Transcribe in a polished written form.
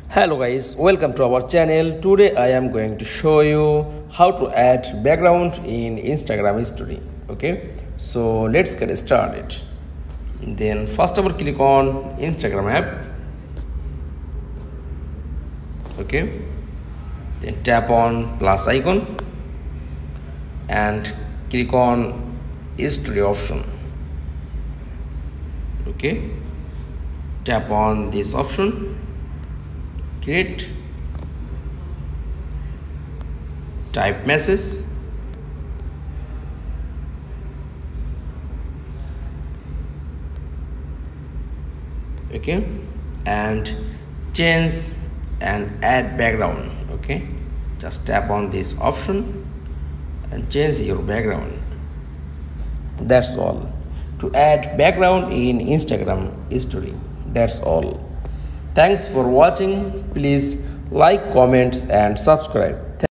Hello guys, welcome to our channel. Today I am going to show you how to add background in Instagram story. Okay, so let's get started. Then first of all, click on Instagram app. Okay, then tap on plus icon and click on story option. Okay, tap on this option, create, type message, okay, and change and add background. Okay, just tap on this option and change your background. That's all. To add background in Instagram story. That's all. Thanks for watching. Please like, comments and subscribe.